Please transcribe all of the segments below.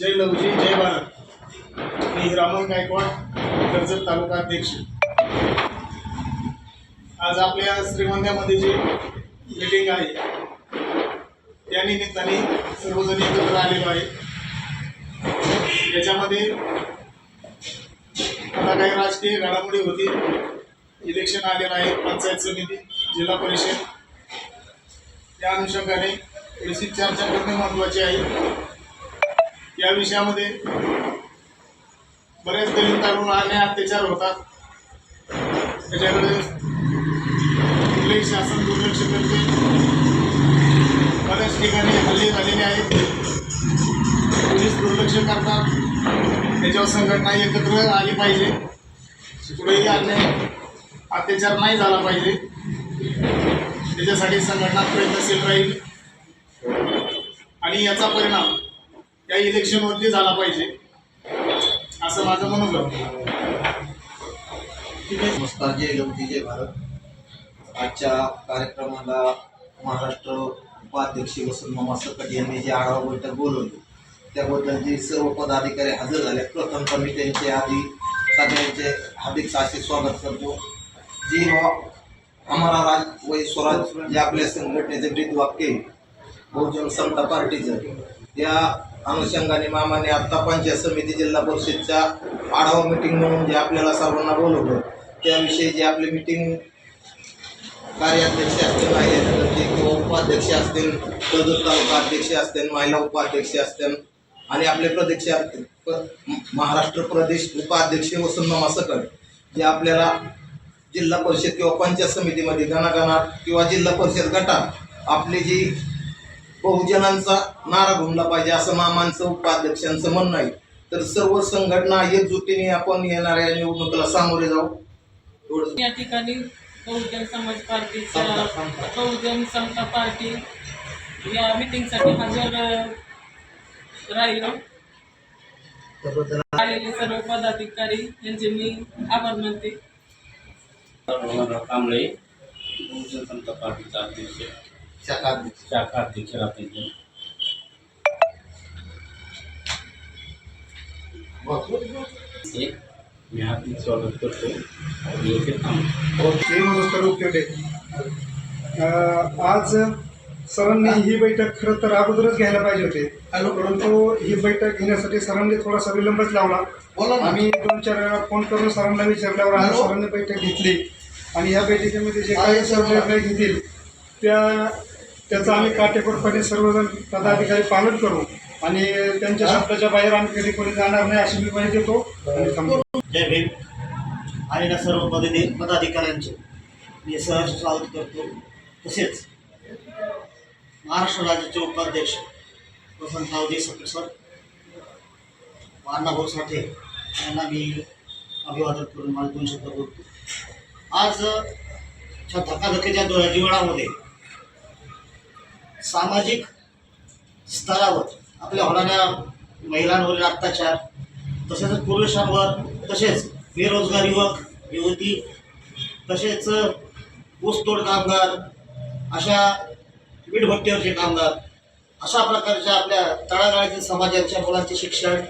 जय लवजी जय भारत। मी हिरामन गायकवाड, कर्जत तालुका अध्यक्ष। आज आपल्या श्रीगोंद्यामध्ये जी मीटिंग आहे त्या निमित्ताने सर्वजण एकत्र आलेलो आहे। याच्यामध्ये आता काही राजकीय घडामोडी होती, इलेक्शन आलेलं आहे, पंचायत समिती, जिल्हा परिषद, त्या अनुषंगाने थोडीशी चर्चा करणे महत्त्वाची आहे। या विषयामध्ये बरेच दलित तरुणांना अत्याचार होतात, त्याच्याकडे कुठलेही शासन दुर्लक्ष करते। बऱ्याच ठिकाणी हल्ले झालेले आहेत, पोलीस दुर्लक्ष करतात। त्याच्यावर संघटना एकत्र आली पाहिजे, कुठेही अन्याय अत्याचार नाही झाला पाहिजे, त्याच्यासाठी संघटना प्रयत्नशील राहील आणि याचा परिणाम या इलेक्शनवरती झाला पाहिजे असं माझं मनोगत। नमस्कार, जय लवजी जय भारत। आजच्या कार्यक्रमाला महाराष्ट्र उपाध्यक्ष वसंत मामा सकट यांनी जे आढावा बैठक बोलवली त्याबद्दल जे सर्व पदाधिकारी हजर झाले, प्रथमतः मी त्यांचे आधी सगळ्यांचे हार्दिक स्वागत करतो। जी हमारा राज वही स्वराज जे आपल्या संघटनेचे ब्रीद वाक्य आहे, बहुजन समता पार्टीचं, या अनुषंगाने मामाने आत्ता पंचायत समिती जिल्हा परिषदच्या आढावा मीटिंग म्हणून जे आपल्याला सर्वांना बोलवलं त्याविषयी जे आपले मीटिंग कार्याध्यक्ष असतील, महिला किंवा उपाध्यक्ष असतील, कर्जत तालुका अध्यक्ष असतील, महिला उपाध्यक्ष असतील आणि आपले प्रदेश महाराष्ट्र प्रदेश उपाध्यक्ष वसंत मामा सकट जे आपल्याला जिल्हा परिषद किंवा पंचायत समितीमध्ये गणागणात किंवा जिल्हा परिषद गटात आपली जी बहुजनांचा नारा घुमला पाहिजे असं मामांचं उपाध्यक्षांचं म्हणणं आहे। तर सर्व संघटना एकजुटीने आपण येणाऱ्या निवडणुकीला सामोरे जाऊ। या ठिकाणी बहुजन समाज पार्टीच्या बहुजन समता पार्टी या मीटिंगसाठी हजर राहिलो। आलेले सर्व पदाधिकारी यांचे मी आभार मानते। कांबळे, बहुजन समता पार्टीचा अध्यक्ष, शाखा अध्यक्ष राहते। मी हार्दिक स्वागत करतो। आज सरांनी ही बैठक खरं तर अगोदरच घ्यायला पाहिजे होते, परंतु ही बैठक घेण्यासाठी सरांनी थोडासा विलंबच लावला। आम्ही 2-4 वेळा फोन करून सरांना विचारल्यावर आज सरांनी बैठक घेतली आणि या बैठकीमध्ये जे काही सर्व निर्णय घेतील त्याचं आम्ही काटेकोरपणे सर्वजण पदाधिकारी पालन करू आणि त्यांच्या शब्दाच्या बाहेर आम्ही कधी कोणी जाणार नाही अशी मी माहिती देतो आणि थांबतो। जय भीम आणि सर्व पदाधिकाऱ्यांचे मी सहर्ष स्वागत करतो। तसेच महाराष्ट्र राज्याचे उपाध्यक्ष वसंतरावजी सकट सर, अण्णाभाऊ साठे यांना मी अभिवादन करून मला 2 शब्द बोलतो। आज धकाधकीच्या जीवनामध्ये सामाजिक स्तरावर आपल्या होणाऱ्या महिलांवरील अत्याचार, तसेच पुरुषांवर, तसेच बेरोजगार युवक युवती, तसेच ऊसतोड कामगार, अशा वीटभट्टीवरचे कामगार, अशा प्रकारच्या आपल्या तळागाळातील समाजाच्या मुलांचे शिक्षण,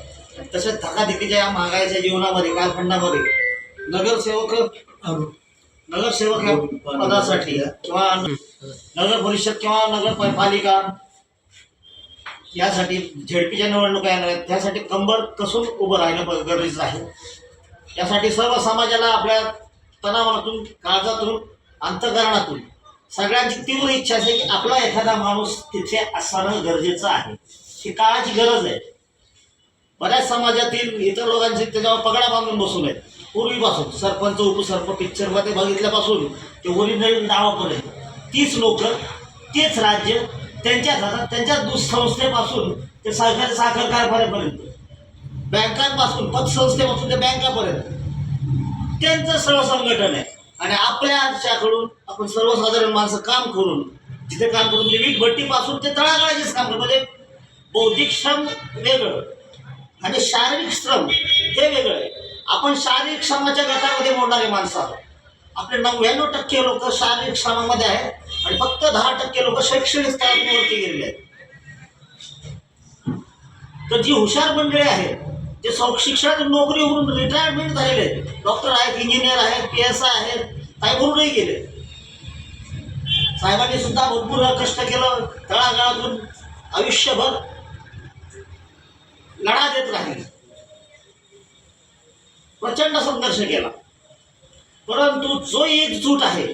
तसेच धकाधकीच्या या महागाईच्या जीवनामध्ये कालखंडामध्ये नगरसेवक या पदासाठी किंवा नगर परिषद किंवा नगरपालिका यासाठी झेडपीच्या निवडणुका येणार आहेत, त्यासाठी कंबर कसून उभं राहणं गरजेचं आहे। यासाठी सर्व समाजाला आपल्या तणावातून, काळजातून, अंतःकरणातून सगळ्यांची तीव्र इच्छा असते की आपला एखादा माणूस तिथे असणं गरजेचं आहे। ही काळाची गरज आहे। बऱ्याच समाजातील इतर लोकांचे त्याच्यावर पगडा बांधून बसून आहेत पूर्वीपासून, सरपंच उपसरपंच पिक्चरमध्ये बघितल्यापासून ते ओरिजिनल नावापर्यंत तीच लोक, तेच राज्य, त्यांच्याच हातात, त्यांच्याच दूधसंस्थेपासून ते सरकारी साखर कारखान्यापर्यंत, बँकांपासून पतसंस्थेपासून ते बँकापर्यंत त्यांचं सर्व संघटन आहे। आणि आपल्याकडून आपण सर्वसाधारण माणसं काम करून, जिथे काम करून वीटभट्टीपासून ते तळागाळाचेच काम करून, म्हणजे बौद्धिक श्रम वेगळं आणि शारीरिक श्रम हे वेगळं आहे। आपण शारीरिक श्रमाच्या गटामध्ये मोडणारे माणसं आहोत। आपले 99% लोक शारीरिक श्रमामध्ये आहेत आणि फक्त 10% लोक शैक्षणिक स्तरात वरती गेलेले आहेत। तर जी हुशार मंडळी आहेत, जे शिक्षण नोकरीवरून रिटायरमेंट झालेले, डॉक्टर आहेत, इंजिनियर आहेत, PSI आहेत, साहेबांवरूनही गेले. साहेबांनी सुद्धा भरपूर कष्ट केलं, तळागाळातून आयुष्यभर लढा देत राहिले, प्रचंड संघर्ष केला. परंतु जो एकजूट आहे,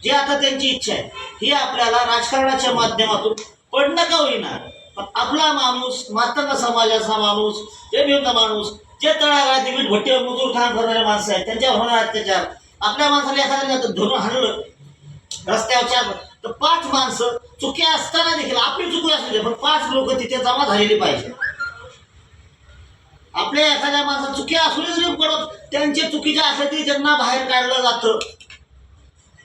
जी आता त्यांची इच्छा आहे, ही आपल्याला राजकारणाच्या माध्यमातून पडणं का होईना, पण आपला माणूस, मातंग समाजाचा माणूस, जे भिन्न माणूस, जे तळागाळातील वीटभट्टीवर मजूर काम करणारे माणसं आहेत, त्यांच्यावर होणारे अत्याचार, आपल्या माणसाला एखाद्याने धरून हाणलं रस्त्यावरच्या, तर 5 माणसं चुकी असताना देखील, आपली चुकी असू दे, पण 5 लोक तिथे जमा झालेली पाहिजे. आपल्या एखाद्या माणसाला चुकी असू दे पडत, त्यांचे चुकीचे असले तरी त्यांना बाहेर काढलं जातं.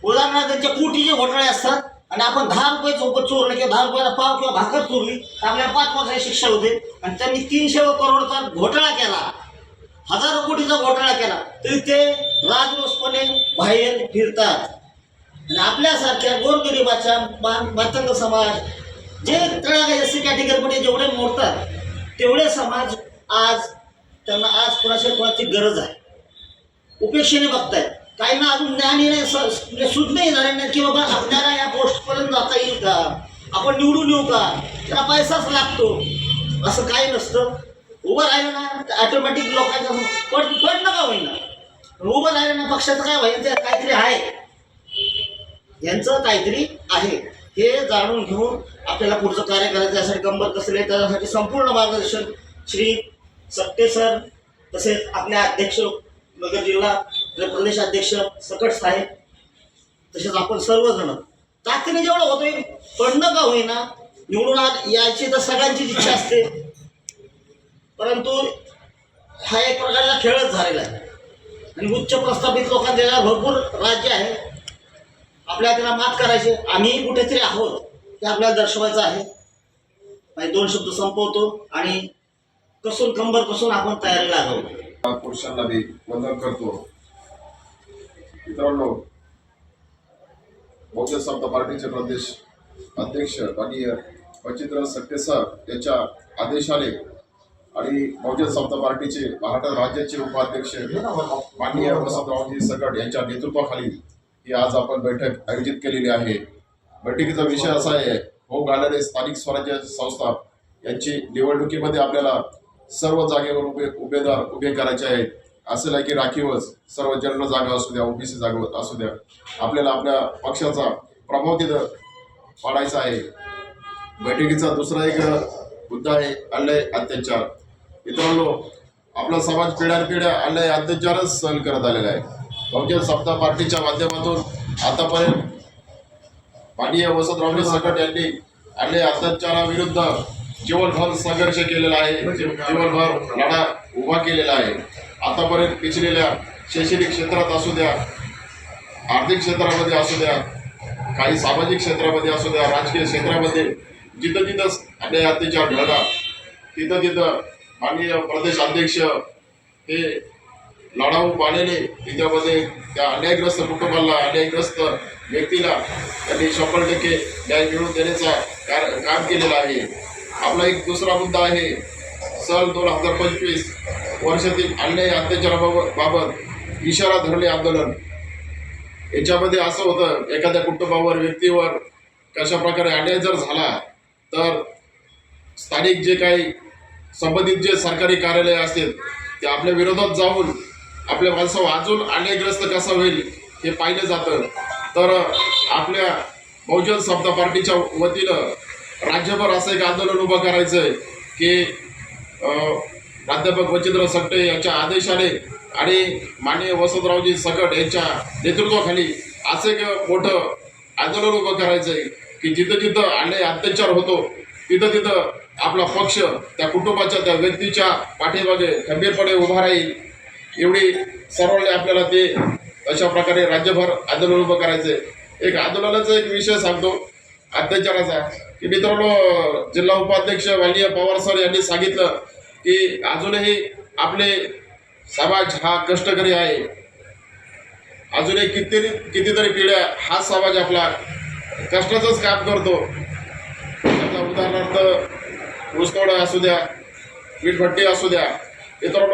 उदाहरणार्थ त्यांच्या कोटीचे घोटाळे असतात आणि आपण 10 रुपये चोरले किंवा 10 रुपयाला पाव किंवा भाकर चोरली तर आपल्याला 5 वर्षाची शिक्षा होते. आणि त्यांनी 300 करोडचा घोटाळा केला, हजारो कोटीचा घोटाळा केला, तरी ते राजरोसपणे बाहेर फिरतात. आणि आपल्यासारख्या गोरगरिबाच्या मातंग समाज, जे तळागाळी SC कॅटेगरीमध्ये जेवढे मोडतात, तेवढे समाज आज त्यांना आज कोणाची गरज आहे, उपेक्षेने बघतायत. काहींना अजून ज्ञानी नाही, सुध नाही झाले नाही की बाबा आपल्याला या पोस्टपर्यंत जाता येईल का, आपण निवडून येऊ का, त्याला पैसाच लागतो, असं काही नसतं. उभं राहिलं ना ऑटोमॅटिक लोकांच्या पडणं का होईना, उभं राहिलं ना पक्षाचं काय व्हायचं, काहीतरी आहे, यांचं काहीतरी आहे, हे जाणून घेऊन आपल्याला पुढचं कार्य करायचं. त्यासाठी कंबर कसले, त्यासाठी संपूर्ण मार्गदर्शन श्री सक्टे सर, तसेच आपल्या अध्यक्ष नगर जिल्हा प्रदेश अध्यक्ष सकट साहेब, तसेच आपण सर्वजण ताकदीने जेवढं होतोय, पडणं का होईना, निवडून यायची तर सगळ्यांचीच इच्छा असते. परंतु हा एक प्रकारचा खेळच झालेला आहे आणि उच्च प्रस्थापित लोकांच्या भरपूर राज्य आहे, आपल्याला त्याला मात करायचे. आम्ही कुठेतरी आहोत ते आपल्याला दर्शवायचं आहे. 2 शब्द संपवतो आणि कसून कंबर कसून आपण तयारी लागावं. पुरुषांना मी वंदन करतो. मित्रांनो, बहुजन समता पार्टीचे प्रदेश अध्यक्ष माननीय वचिंद्र सक्टे सर यांच्या आदेशाने आणि बहुजन समता पार्टीचे महाराष्ट्र राज्याचे उपाध्यक्ष माननीय वसंतरावजी सकट यांच्या नेतृत्वाखाली ही आज आपण बैठक आयोजित केलेली आहे. बैठकीचा विषय असा आहे, होऊ घालणारे स्थानिक स्वराज्य संस्था यांची निवडणुकीमध्ये आपल्याला सर्व जागेवर उमेदवार उभे करायचे आहेत. असं नाही की राखीवच सर्व जनरल जागा असू द्या, OBC जागा असू द्या, आपल्याला आपल्या पक्षाचा प्रभाव तिथं पाडायचा आहे. बैठकीचा दुसरा एक मुद्दा आहे अन्याय अत्याचार. मित्रांनो, आपला समाज पिढ्यानपिढ्या अन्याय अत्याचारच सहन करत आलेला आहे. बहुजन समता पार्टीच्या माध्यमातून आतापर्यंत माननीय वसंतरावजी सकट यांनी अन्याय अत्याचाराविरुद्ध जीवनभर संघर्ष केलेला आहे, जीवनभर लढा उभा केलेला आहे. आतापर्यंत पिछलेल्या शैक्षणिक क्षेत्रात असू द्या, आर्थिक क्षेत्रामध्ये असू द्या, काही सामाजिक क्षेत्रामध्ये असू द्या, राजकीय क्षेत्रामध्ये जिथं तिथं अन्याय अत्याचार घडला, तिथं तिथं माननीय प्रदेश अध्यक्ष हे लढाऊ पाण्याने तिच्यामध्ये त्या अन्यायग्रस्त कुटुंबाला, अन्यायग्रस्त व्यक्तीला त्यांनी 100% न्याय मिळवून देण्याचा काम केलेलं आहे. आपला एक दुसरा मुद्दा आहे, सन 2025 वर्षातील अन्याय अत्याचाराबाबत इशारा धरणे आंदोलन. याच्यामध्ये असं होतं, एखाद्या कुटुंबावर, व्यक्तीवर कशा प्रकारे अन्याय जर झाला तर स्थानिक जे काही संबंधित जे सरकारी कार्यालय असतील ते आपल्या विरोधात जाऊन आपल्या माणसावर अजून अन्यायग्रस्त कसं होईल हे पाहिलं जातं. तर आपल्या बहुजन समता पार्टीच्या वतीनं राज्यभर असं एक आंदोलन उभं करायचं आहे की प्राध्यापक वचिंद्र सकटे यांच्या आदेशाने आणि माननीय वसंतरावजी सकट यांच्या नेतृत्वाखाली असं एक मोठं आंदोलन उभं करायचं आहे की जिथं जिथं अन्याय अत्याचार होतो तिथं तिथं आपला पक्ष त्या कुटुंबाच्या, त्या व्यक्तीच्या पाठीमागे खंबीरपणे उभा राहील. एवढी सर्वांनी आपल्याला ते अशा प्रकारे राज्यभर आंदोलन उभं करायचं आहे. एक आंदोलनाचा एक विषय सांगतो अत्याचाराचा की मित्रांनो, जिल्हा उपाध्यक्ष माननीय पवार सर यांनी सांगितलं की अजूनही आपले समाज हा कष्टकरी आहे. अजूनही कितीतरी पिढ्या हा समाज आपला कष्टाचंच काम करतो. त्याचा उदाहरणार्थ ऊसतोडा असू द्या, वीटभट्टी असू द्या, इतर